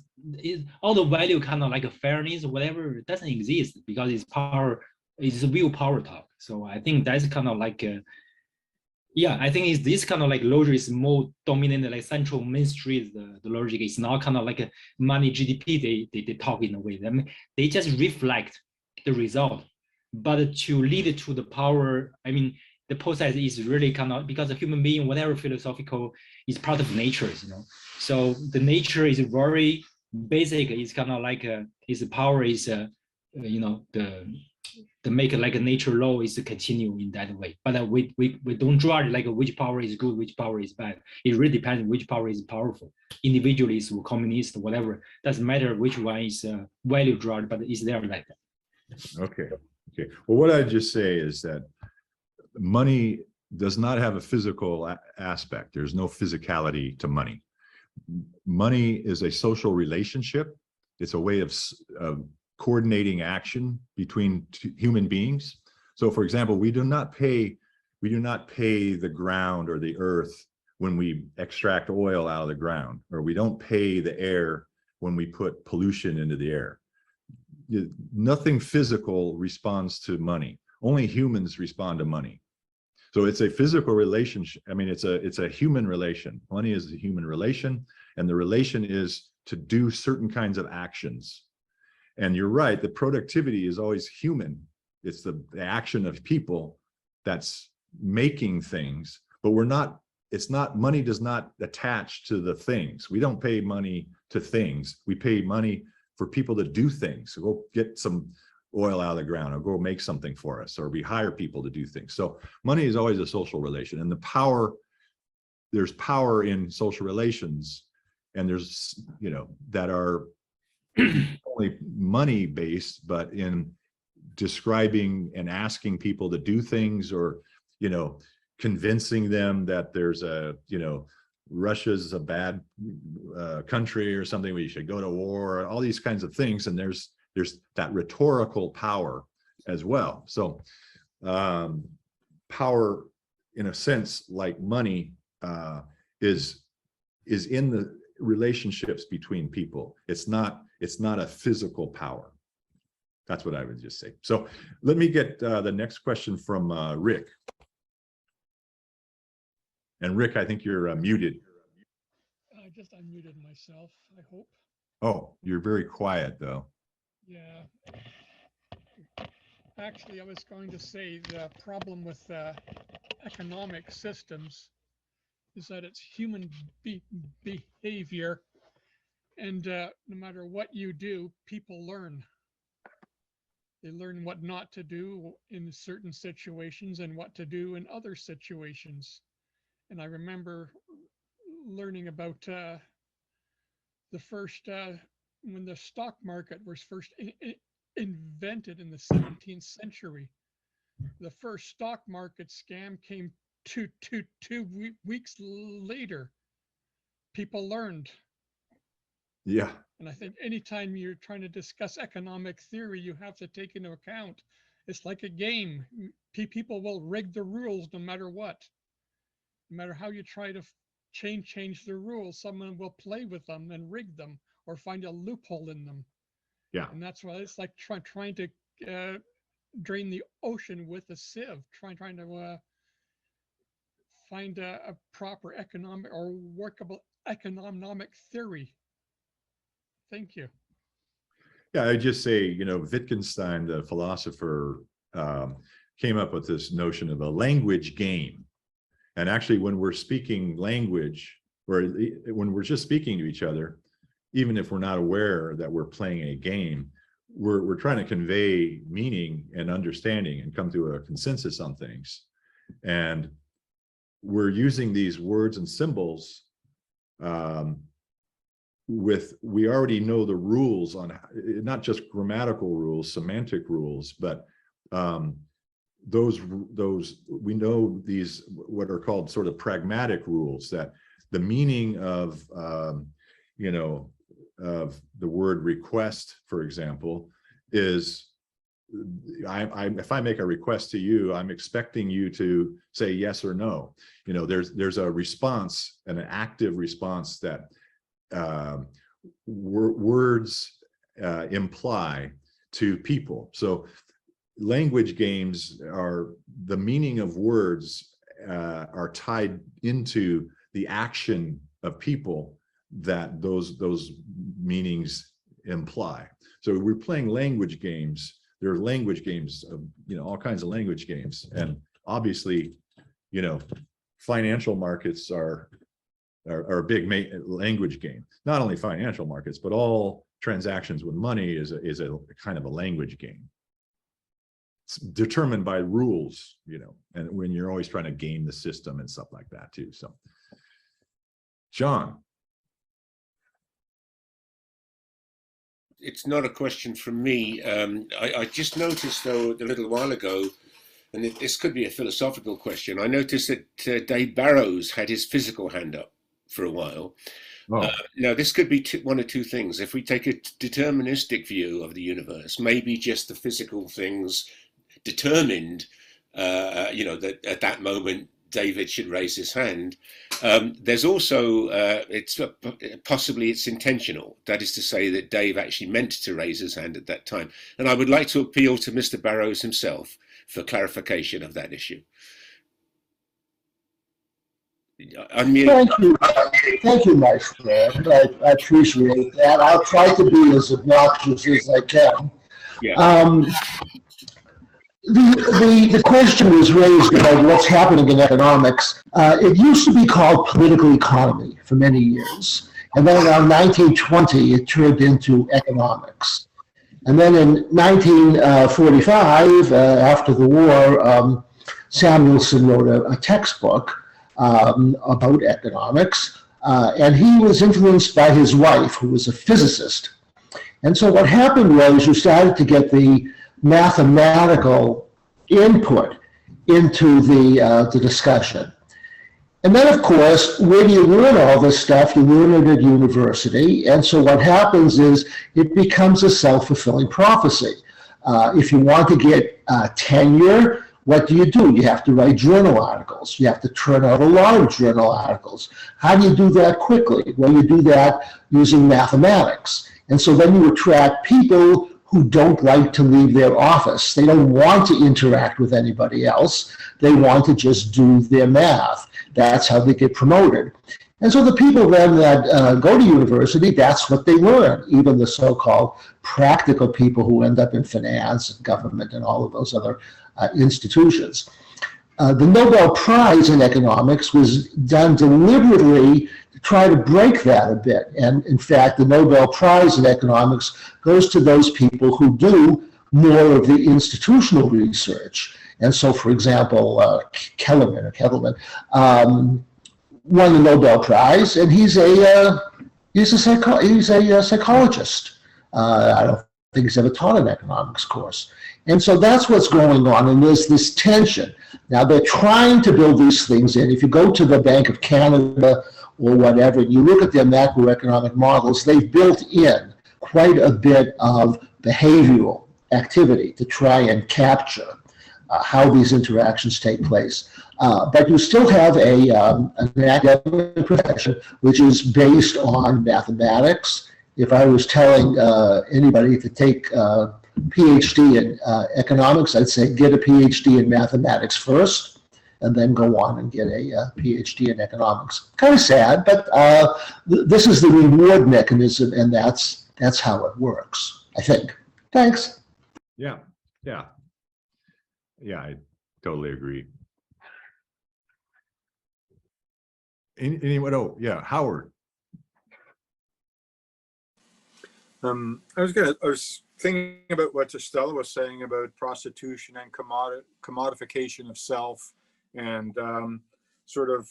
all the value kind of like a fairness, whatever, doesn't exist because it's power, it's willpower talk. So I think that's kind of like yeah, I think it's this kind of like logic is more dominant, like central mainstream. The logic is not kind of like a money GDP. They talk in a way. I mean, they just reflect the result, but to lead to the power. I mean, the process is really kind of, because a human being, whatever philosophical, is part of nature. So the nature is very basic. It's kind of like its power is the make like a nature law is to continue in that way. But we don't draw like which power is good, which power is bad. It really depends which power is powerful. Individualist or communist, whatever, doesn't matter which one is value drawn, but it's there like that. Okay. Well, what I just say is that money does not have a physical aspect. There's no physicality to money. Money is a social relationship. It's a way of coordinating action between human beings. So for example, we do not pay the ground or the earth when we extract oil out of the ground, or we don't pay the air when we put pollution into the air. Nothing physical responds to money. Only humans respond to money. So it's a physical relationship. I mean, it's a human relation. Money is a human relation, and the relation is to do certain kinds of actions. And you're right, the productivity is always human. It's the action of people that's making things, but money does not attach to the things. We don't pay money to things. We pay money for people to do things. So go get some oil out of the ground, or go make something for us, or we hire people to do things. So money is always a social relation, and there's power in social relations, and there's, that are only money based, but in describing and asking people to do things, or convincing them that there's Russia's a bad country or something, we should go to war, all these kinds of things. And there's that rhetorical power as well. So power, in a sense, like money, is in the relationships between people. It's not a physical power. That's what I would just say. So let me get the next question from Rick. And Rick, I think you're muted. I just unmuted myself, I hope. Oh, you're very quiet though. Yeah. Actually, I was going to say the problem with economic systems is that it's human behavior, and no matter what you do, people learn. They learn what not to do in certain situations and what to do in other situations. And I remember learning about the first, when the stock market was first invented in the 17th century. The first stock market scam came two weeks later. People learned. Yeah. And I think anytime you're trying to discuss economic theory, you have to take into account, it's like a game. People will rig the rules no matter what. No matter how you try to change the rules, someone will play with them and rig them or find a loophole in them. Yeah. And that's why it's like trying to drain the ocean with a sieve, trying to find a proper economic or workable economic theory. Thank you. Yeah, I just say, you know, Wittgenstein, the philosopher, came up with this notion of a language game. And actually, when we're speaking language, or when we're just speaking to each other, even if we're not aware that we're playing a game, we're trying to convey meaning and understanding and come to a consensus on things. And we're using these words and symbols we already know the rules on, not just grammatical rules, semantic rules, but those we know these what are called sort of pragmatic rules, that the meaning of you know, of the word request, for example, is if I make a request to you, I'm expecting you to say yes or no. You know, there's a response, an active response that words imply to people. So language games are, the meaning of words are tied into the action of people that those meanings imply. So we're playing language games. There are language games of, you know, all kinds of language games. And obviously, you know, financial markets are a big language game. Not only financial markets, but all transactions with money is a kind of a language game. It's determined by rules, you know, and when you're always trying to game the system and stuff like that too. So, John. It's not a question from me. I just noticed, though, a little while ago, and this could be a philosophical question. I noticed that Dave Barrows had his physical hand up for a while. Oh. Now, this could be one of two things. If we take a deterministic view of the universe, maybe just the physical things determined, you know, that at that moment David should raise his hand. There's also, possibly it's intentional. That is to say that Dave actually meant to raise his hand at that time. And I would like to appeal to Mr. Barrows himself for clarification of that issue. Thank you, my friend. I appreciate that. I'll try to be as obnoxious as I can. Yeah. The question was raised about what's happening in economics. It used to be called political economy for many years. And then around 1920, it turned into economics. And then in 1945, after the war, Samuelson wrote a textbook about economics. And he was influenced by his wife, who was a physicist. And so what happened was you started to get the mathematical input into the discussion. And then, of course, where do you learn all this stuff? You learn it at university. And so what happens is it becomes a self-fulfilling prophecy. If you want to get tenure, what do? You have to write journal articles. You have to turn out a lot of journal articles. How do you do that quickly? Well, you do that using mathematics. And so then you attract people who don't like to leave their office. They don't want to interact with anybody else. They want to just do their math. That's how they get promoted. And so the people then that go to university, that's what they learn, even the so-called practical people who end up in finance and government and all of those other institutions. The Nobel Prize in economics was done deliberately to try to break that a bit. And in fact, the Nobel Prize in economics goes to those people who do more of the institutional research. And so, for example, Kellerman won the Nobel Prize, and he's a psychologist. I don't think he's ever taught an economics course. And so that's what's going on, and there's this tension. Now, they're trying to build these things in. If you go to the Bank of Canada or whatever, and you look at their macroeconomic models, they've built in quite a bit of behavioral activity to try and capture how these interactions take place. But you still have an academic profession which is based on mathematics. If I was telling anybody to take PhD in economics, I'd say get a PhD in mathematics first, and then go on and get a PhD in economics. Kind of sad, but this is the reward mechanism, and that's how it works, I think. Thanks. Yeah, I totally agree. Anyone? Oh, yeah, Howard. I was thinking about what Stella was saying about prostitution and commodification of self, and sort of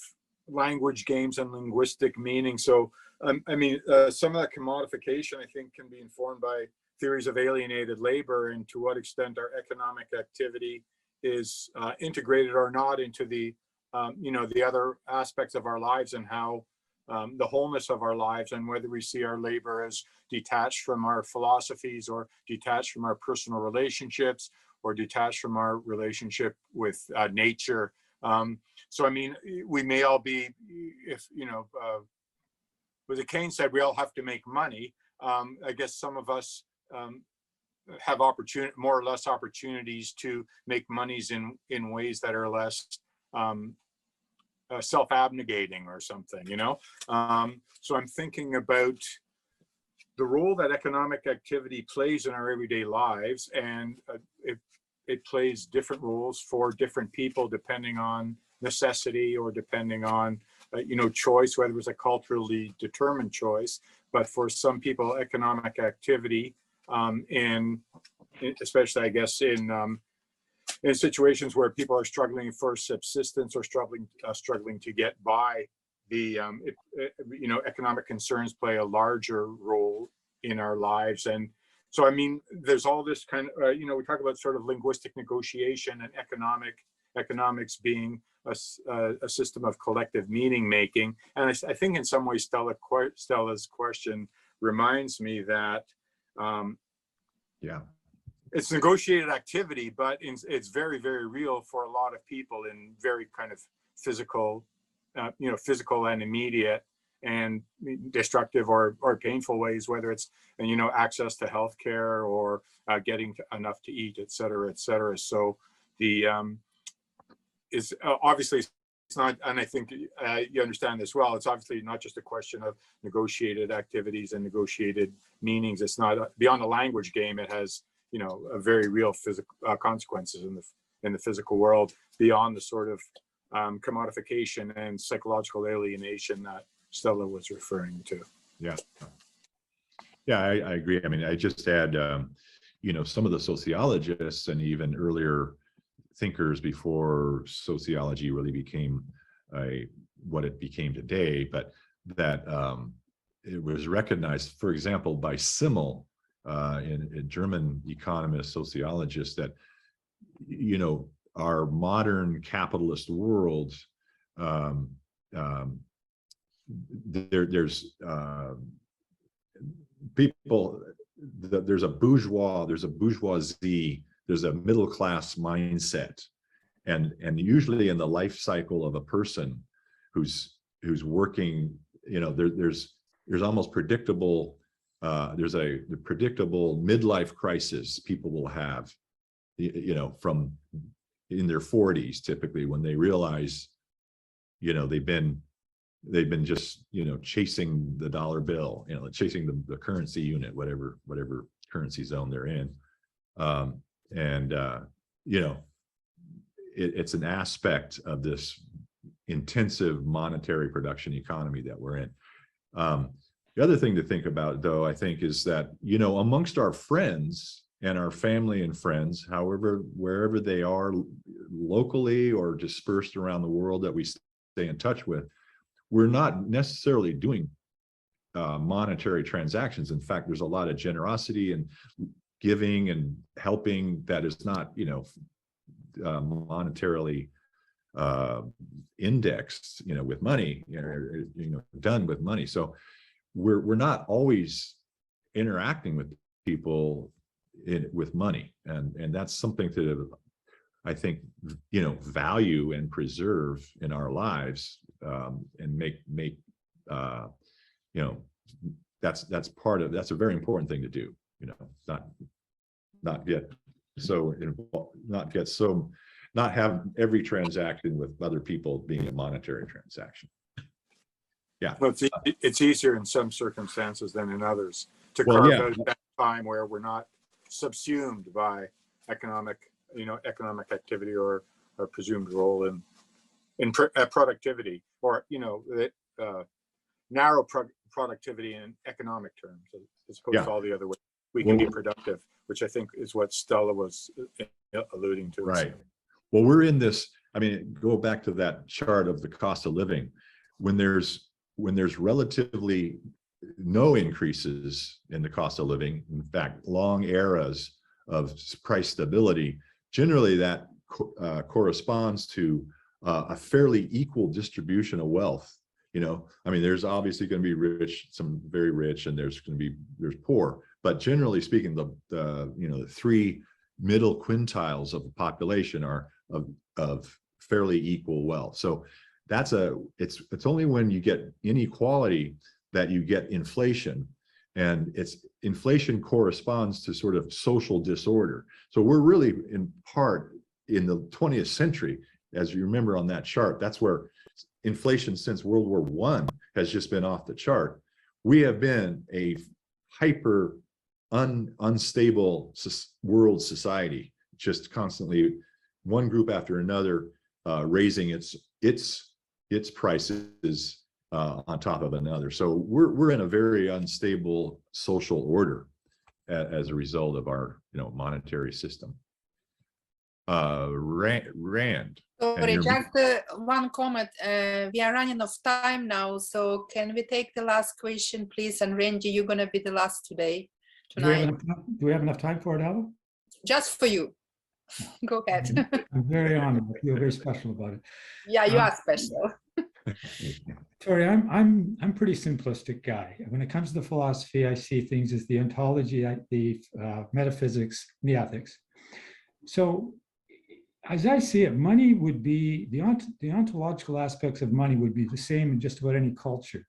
language games and linguistic meaning. So, I mean, some of that commodification, I think, can be informed by theories of alienated labor, and to what extent our economic activity is integrated or not into the, the other aspects of our lives, and how the wholeness of our lives, and whether we see our labor as detached from our philosophies, or detached from our personal relationships, or detached from our relationship with nature. So, I mean, we may all be, if, as Kane said, we all have to make money. I guess some of us have more or less opportunities to make monies in ways that are less self-abnegating or something, so I'm thinking about the role that economic activity plays in our everyday lives, and it plays different roles for different people depending on necessity, or depending on choice, whether it's a culturally determined choice. But for some people, economic activity, especially, I guess, in situations where people are struggling for subsistence, or struggling to get by, economic concerns play a larger role in our lives. And so, I mean, there's all this kind of, we talk about sort of linguistic negotiation, and economics being a system of collective meaning making. And I think in some ways Stella's question reminds me that it's negotiated activity, but it's very, very real for a lot of people in very kind of physical, physical and immediate and destructive or painful ways, whether it's, access to healthcare, or getting enough to eat, et cetera, et cetera. So is obviously it's not, and I think you understand this well, it's obviously not just a question of negotiated activities and negotiated meanings. It's not beyond the language game. It has, a very real physical consequences in the physical world, beyond the sort of commodification and psychological alienation that Stella was referring to. I agree. I mean, I just add, some of the sociologists and even earlier thinkers before sociology really became what it became today, but that it was recognized, for example, by Simmel, a German economist, sociologist, that, our modern capitalist world, there's people, there's a bourgeoisie, there's a middle class mindset, and usually in the life cycle of a person who's working, there's almost predictable, there's the predictable midlife crisis people will have, from in their 40s, typically, when they realize, they've been just, chasing the dollar bill, chasing the currency unit, whatever currency zone they're in. It's an aspect of this intensive monetary production economy that we're in. The other thing to think about, though, I think, is that, amongst our friends and our family and friends, wherever they are locally or dispersed around the world that we stay in touch with, we're not necessarily doing monetary transactions. In fact, there's a lot of generosity and giving and helping that is not, monetarily indexed, with money, done with money. So we're not always interacting with people with money, and that's something to, I think, value and preserve in our lives, and make that's a very important thing to do. Not get so not have every transaction with other people being a monetary transaction. Yeah. Well, it's easier in some circumstances than in others to Well, carve yeah. out that time where we're not subsumed by economic activity or a presumed role in productivity, or narrow productivity in economic terms, as opposed to all the other ways we can be productive, which I think is what Stella was alluding to. Right. Well, we're in this. I mean, go back to that chart of the cost of living. When there's relatively no increases in the cost of living, in fact, long eras of price stability, generally that corresponds to a fairly equal distribution of wealth. I mean, there's obviously going to be rich, some very rich, and there's poor. But generally speaking, the three middle quintiles of the population are of fairly equal wealth. So it's only when you get inequality that you get inflation, and inflation corresponds to sort of social disorder. So we're really in part in the 20th century, as you remember on that chart, that's where inflation since World War I has just been off the chart. We have been a hyper unstable world society, just constantly one group after another raising its prices on top of another. So we're in a very unstable social order as a result of our monetary system. Rand. Sorry, just one comment. We are running out of time now, so can we take the last question, please? And Randy, you're going to be the last tonight. Do we have enough time for it, Alan? Just for you. Go ahead. I'm very honored. I feel very special about it. Yeah, you are special. Torrey, I'm pretty simplistic guy. When it comes to the philosophy, I see things as the ontology, the metaphysics, and the ethics. So as I see it, money would be, the ontological aspects of money would be the same in just about any culture.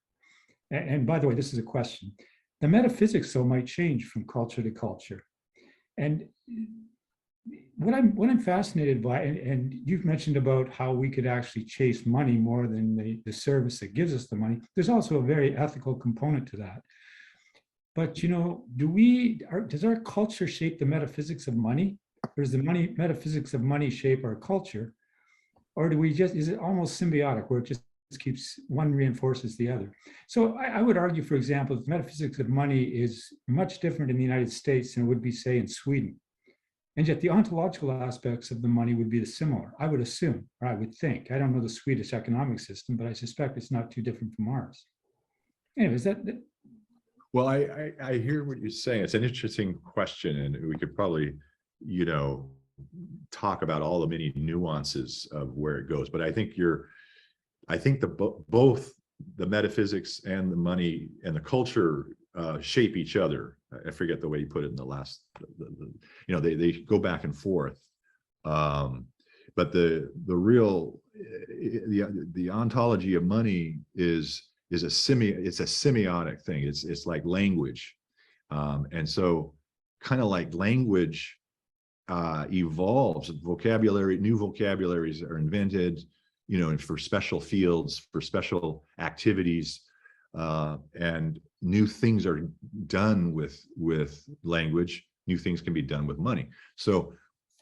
And by the way, this is a question. The metaphysics, though, might change from culture to culture. And what I'm fascinated by, and you've mentioned about how we could actually chase money more than the service that gives us the money. There's also a very ethical component to that. But does our culture shape the metaphysics of money? Or does the metaphysics of money shape our culture? Or is it almost symbiotic where it just keeps, one reinforces the other? So I would argue, for example, the metaphysics of money is much different in the United States than it would be, say, in Sweden. And yet the ontological aspects of the money would be similar, I would assume, or I would think. I don't know the Swedish economic system, but I suspect it's not too different from ours. Anyways, Well, I hear what you're saying. It's an interesting question, and we could probably, talk about all the many nuances of where it goes. But I think both the metaphysics and the money and the culture shape each other. I forget the way you put it in the last, they go back and forth. But the real, the ontology of money is a semiotic thing. It's like language. And so kind of like language evolves, new vocabularies are invented, and for special fields, for special activities, and new things are done with language. New things can be done with money. So,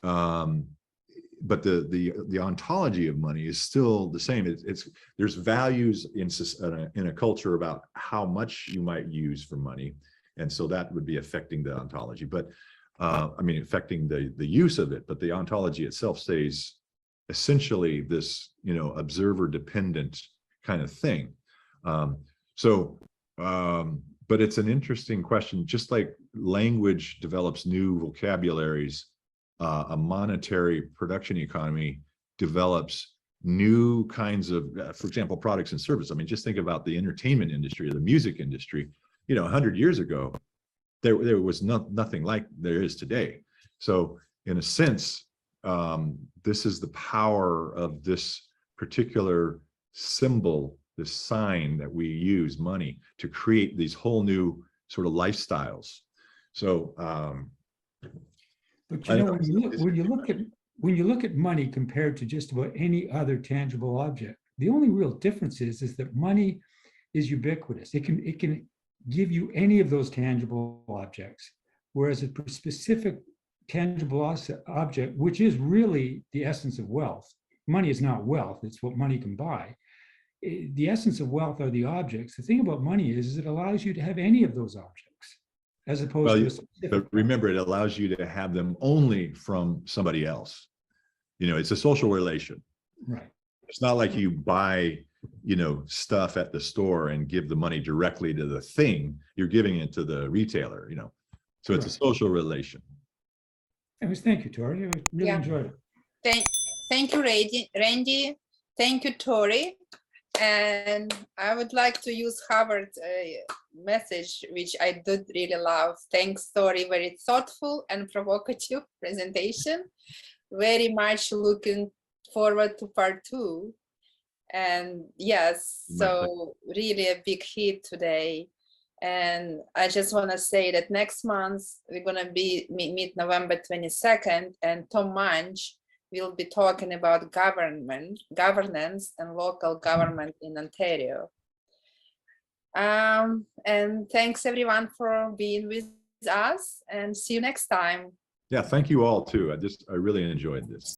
but the ontology of money is still the same. There's values in a culture about how much you might use for money, and so that would be affecting the ontology. But affecting the use of it. But the ontology itself stays essentially this, observer dependent kind of thing. But it's an interesting question. Just like language develops new vocabularies, a monetary production economy develops new kinds of, for example, products and services. Just think about the entertainment industry or the music industry. 100 years ago, there was nothing like there is today. So in a sense, this is the power of this particular symbol, this sign that we use, money, to create these whole new sort of lifestyles. So, but when you look at when you look at money compared to just about any other tangible object, the only real difference is that money is ubiquitous. It can give you any of those tangible objects, whereas a specific tangible object, which is really the essence of wealth. Money is not wealth, it's what money can buy. The essence of wealth are the objects. The thing about money is it allows you to have any of those objects, as opposed to a specific. But remember, it allows you to have them only from somebody else. You know, it's a social relation. Right. It's not like you buy, you know, stuff at the store and give the money directly to the thing. You're giving it to the retailer, you know. So it's a social relation. Anyways, thank you, Torrey. I really enjoyed it. Thank you, Randy. Thank you, Torrey. And I would like to use Howard's message, which I did really love. Thanks, Torrey. Very thoughtful and provocative presentation. Very much looking forward to part 2. And yes, so really a big hit today. And I just want to say that next month we're going to meet November 22nd, and Tom Munch will be talking about governance and local government in Ontario. And thanks everyone for being with us, and see you next time. Yeah, thank you all too. I really enjoyed this.